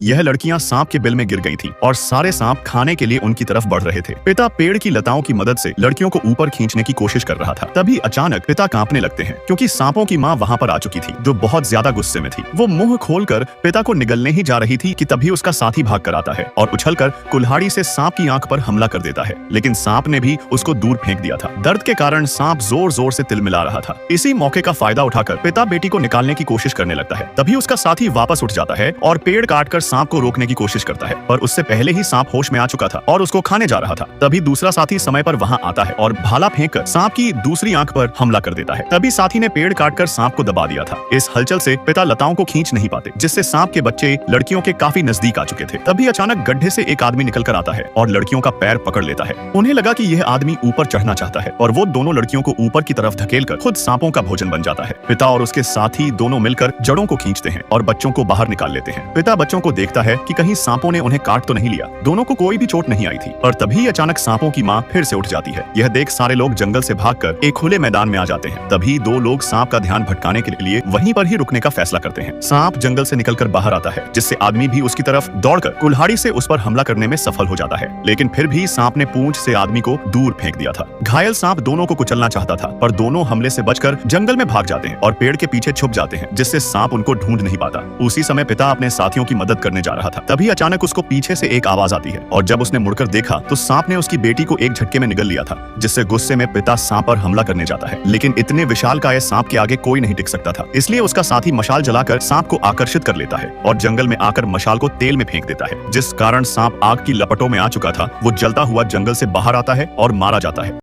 यह लड़कियां सांप के बिल में गिर गई थीं और सारे सांप खाने के लिए उनकी तरफ बढ़ रहे थे। पिता पेड़ की लताओं की मदद से लड़कियों को ऊपर खींचने की कोशिश कर रहा था। तभी अचानक पिता कांपने लगते हैं क्योंकि सांपों की माँ वहाँ पर आ चुकी थी, जो बहुत ज्यादा गुस्से में थी। वो मुंह खोलकर पिता को निगलने ही जा रही थी कि तभी उसका साथी भाग कर आता है और उछलकर कुल्हाड़ी से सांप की आंख पर हमला कर देता है, लेकिन सांप ने भी उसको दूर फेंक दिया था। दर्द के कारण सांप जोर जोर से तिलमिला रहा था। इसी मौके का फायदा उठाकर पिता बेटी को निकालने की कोशिश करने लगता है। तभी उसका साथी वापस उठ जाता है और पेड़ काटकर सांप को रोकने की कोशिश करता है, पर उससे पहले ही सांप होश में आ चुका था और उसको खाने जा रहा था। तभी दूसरा साथी समय पर वहां आता है और भाला फेंककर सांप की दूसरी आंख पर हमला कर देता है। तभी साथी ने पेड़ काटकर सांप को दबा दिया था। इस हलचल से पिता लताओं को खींच नहीं पाते, जिससे सांप के बच्चे लड़कियों के काफी नजदीक आ चुके थे। तभी अचानक गड्ढे से एक आदमी निकल कर आता है और लड़कियों का पैर पकड़ लेता है। उन्हें लगा कि यह आदमी ऊपर चढ़ना चाहता है और वो दोनों लड़कियों को ऊपर की तरफ धकेलकर खुद सांपों का भोजन बन जाता है। पिता और उसके साथी दोनों मिलकर जड़ों को खींचते हैं और बच्चों को बाहर निकाल लेते हैं। पिता बच्चों को देखता है कि कहीं सांपों ने उन्हें काट तो नहीं लिया। दोनों को कोई भी चोट नहीं आई थी, और तभी अचानक सांपों की माँ फिर से उठ जाती है। यह देख सारे लोग जंगल से भागकर एक खुले मैदान में आ जाते हैं। तभी दो लोग सांप का ध्यान भटकाने के लिए वहीं पर ही रुकने का फैसला करते हैं। सांप जंगल से निकलकर बाहर आता है, जिससे आदमी भी उसकी तरफ दौड़कर कुल्हाड़ी से उस पर हमला करने में सफल हो जाता है, लेकिन फिर भी सांप ने पूंछ से आदमी को दूर फेंक दिया था। घायल सांप दोनों को कुचलना चाहता था, पर दोनों हमले से बचकर जंगल में भाग जाते हैं और पेड़ के पीछे छुप जाते हैं, जिससे सांप उनको ढूंढ नहीं पाता। उसी समय पिता अपने साथियों की मदद करने जा रहा था। तभी अचानक उसको पीछे से एक आवाज आती है और जब उसने मुड़कर देखा तो सांप ने उसकी बेटी को एक झटके में निगल लिया था, जिससे गुस्से में पिता सांप पर हमला करने जाता है। लेकिन इतने विशालकाय सांप के आगे कोई नहीं टिक सकता था, इसलिए उसका साथी मशाल जलाकर सांप को आकर्षित कर लेता है और जंगल में आकर मशाल को तेल में फेंक देता है, जिस कारण सांप आग की लपटों में आ चुका था। वो जलता हुआ जंगल से बाहर आता है और मारा जाता है।